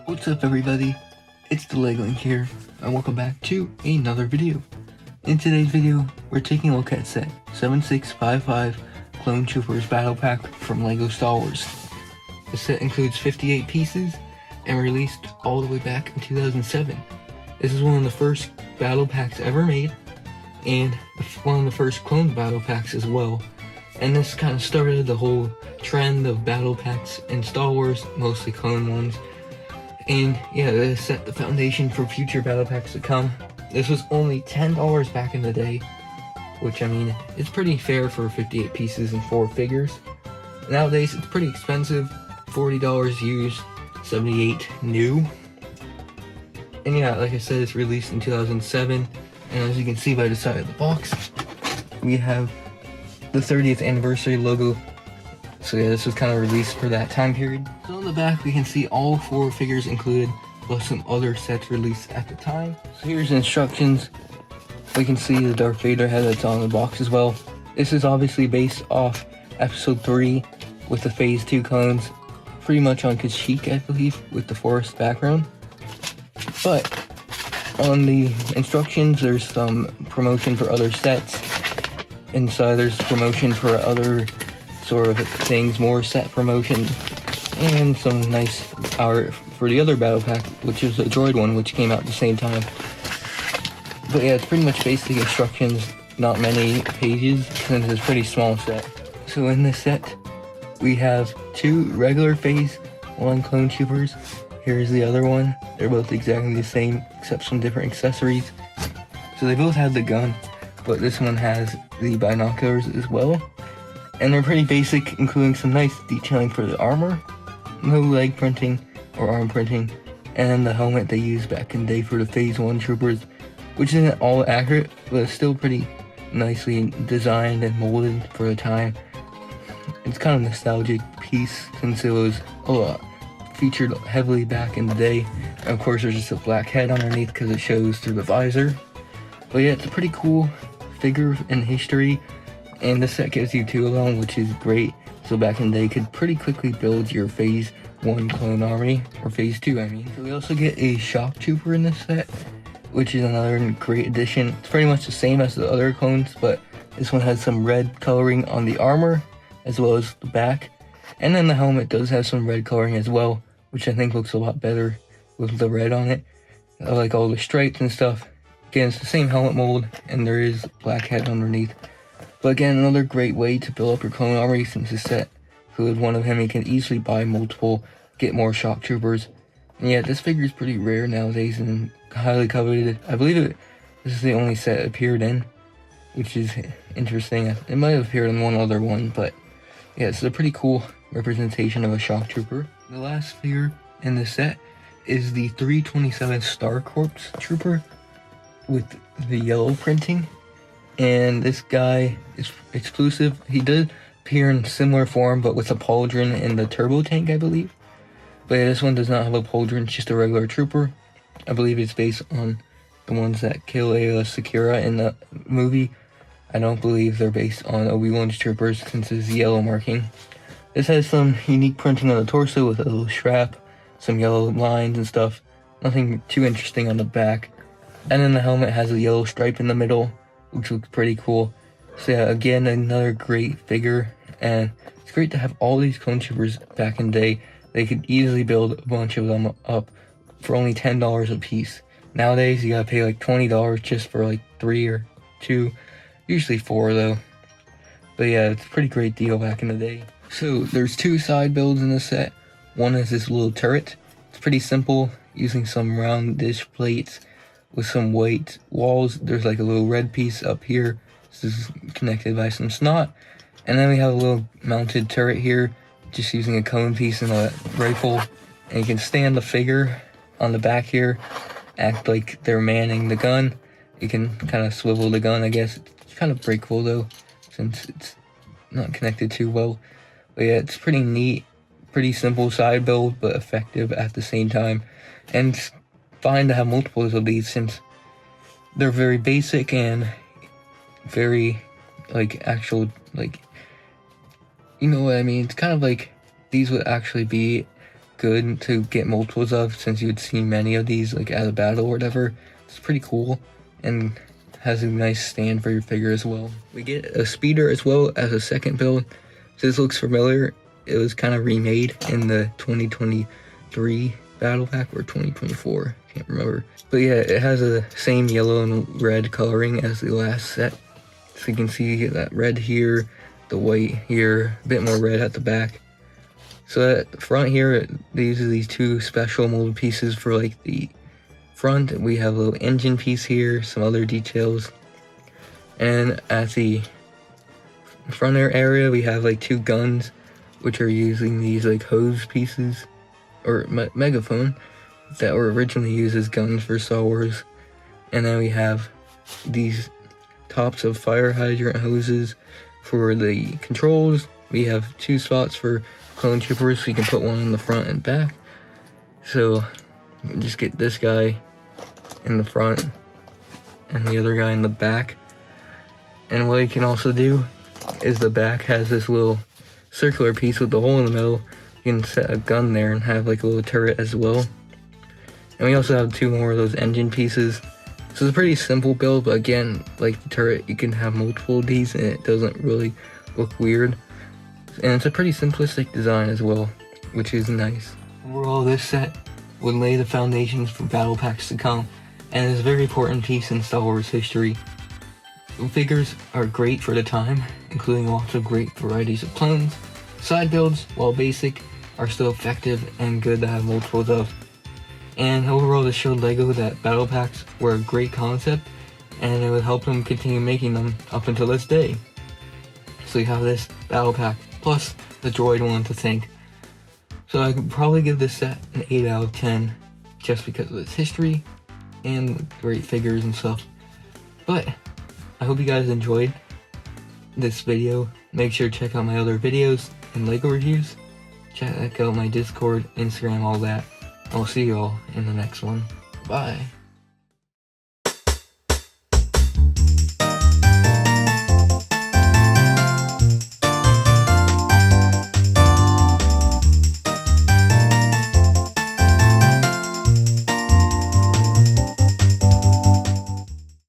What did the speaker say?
What's up everybody, it's the Leg Link here, and welcome back to another video. In today's video, we're taking a look at set 7655 Clone Troopers Battle Pack from LEGO Star Wars. The set includes 58 pieces and released all the way back in 2007. This is one of the first battle packs ever made, and one of the first clone battle packs as well. And this kind of started the whole trend of battle packs in Star Wars, mostly clone ones. And yeah, this set the foundation for future battle packs to come. This was only $10 back in the day, which I mean, it's pretty fair for 58 pieces and 4 figures. Nowadays, it's pretty expensive, $40 used, $78 new. And yeah, like I said, it's released in 2007, and as you can see by the side of the box, we have the 30th anniversary logo. So yeah, this was kind of released for that time period. So on the back, we can see all 4 figures included, plus some other sets released at the time. So here's the instructions. We can see the Darth Vader head that's on the box as well. This is obviously based off episode 3 with the Phase 2 clones, pretty much on Kashyyyk, I believe, with the forest background. But on the instructions, there's some promotion for other sets. Inside, there's promotion for other sort of things, more set promotion, and some nice art for the other battle pack, which is the droid one, which came out at the same time. But yeah, it's pretty much basic instructions, not many pages, since it's a pretty small set. So in this set, we have 2 regular Phase 1 clone troopers. Here's the other one. They're both exactly the same, except some different accessories. So they both have the gun, but this one has the binoculars as well. And they're pretty basic, including some nice detailing for the armor, no leg printing or arm printing, and the helmet they used back in the day for the Phase 1 troopers, which isn't all accurate, but it's still pretty nicely designed and molded for the time. It's kind of a nostalgic piece since it was featured heavily back in the day. And of course, there's just a black head underneath because it shows through the visor. But yeah, it's a pretty cool figure in history. And the set gives you 2 of them, which is great. So back in the day, you could pretty quickly build your Phase 1 clone army, or Phase 2 I mean. So we also get a shock trooper in this set, which is another great addition. It's pretty much the same as the other clones, but this one has some red coloring on the armor, as well as the back. And then the helmet does have some red coloring as well, which I think looks a lot better with the red on it. I like all the stripes and stuff. Again, it's the same helmet mold, and there is black head underneath. But again, another great way to build up your clone army, since this set includes one of him. You can easily buy multiple, get more shock troopers. And yeah, this figure is pretty rare nowadays and highly coveted. I believe this is the only set it appeared in, which is interesting. It might have appeared in one other one, but yeah, it's a pretty cool representation of a shock trooper. The last figure in this set is the 327 Star Corps trooper with the yellow printing. And this guy is exclusive. He did appear in similar form, but with a pauldron and the turbo tank, I believe. But yeah, this one does not have a pauldron, it's just a regular trooper. I believe it's based on the ones that kill Aayla Secura in the movie. I don't believe they're based on Obi-Wan's troopers, since it's yellow marking. This has some unique printing on the torso with a little strap, some yellow lines and stuff. Nothing too interesting on the back. And then the helmet has a yellow stripe in the middle, which looks pretty cool. So yeah, again, another great figure, and it's great to have all these clone troopers back in the day. They could easily build a bunch of them up for only $10 a piece. Nowadays, you gotta pay like $20 just for like 3 or 2, usually 4 though. But yeah, it's a pretty great deal back in the day. So there's 2 side builds in this set. One is this little turret. It's pretty simple, using some round dish plates with some white walls. There's like a little red piece up here. This is connected by some snot. And then we have a little mounted turret here, just using a cone piece and a rifle. And you can stand the figure on the back here, act like they're manning the gun. You can kind of swivel the gun, I guess. It's kind of breakable though, since it's not connected too well. But yeah, it's pretty neat, pretty simple side build, but effective at the same time. And it's fine to have multiples of these, since they're very basic and very actual, you know what I mean. It's kind of like these would actually be good to get multiples of, since you'd see many of these like at a battle or whatever. It's pretty cool and has a nice stand for your figure as well. We get a speeder as well as a second build. This looks familiar. It was kind of remade in the 2023 battle pack or 2024, can't remember. But yeah, it has the same yellow and red coloring as the last set. So you can see that red here, the white here, a bit more red at the back. So at the front here, these are these two special molded pieces for like the front. We have a little engine piece here, some other details. And at the front area, we have like two guns, which are using these like hose pieces, or megaphone, that were originally used as guns for Star Wars. And then we have these tops of fire hydrant hoses for the controls. We have two spots for clone troopers, so you can put one in the front and back. So just get this guy in the front and the other guy in the back. And what you can also do is the back has this little circular piece with the hole in the middle. You can set a gun there and have like a little turret as well. And we also have two more of those engine pieces. So it's a pretty simple build, but again, like the turret, you can have multiple of these and it doesn't really look weird. And it's a pretty simplistic design as well, which is nice. Overall, this set would lay the foundations for battle packs to come, and is a very important piece in Star Wars history. The figures are great for the time, including lots of great varieties of clones. Side builds, while basic, are still effective and good to have multiples of. And overall, this showed LEGO that battle packs were a great concept, and it would help them continue making them up until this day. So you have this battle pack, plus the droid one to thank. So I could probably give this set an 8 out of 10, just because of its history and great figures and stuff. But I hope you guys enjoyed this video. Make sure to check out my other videos and LEGO reviews. Check out my Discord, Instagram, all that. I'll see you all in the next one. Bye.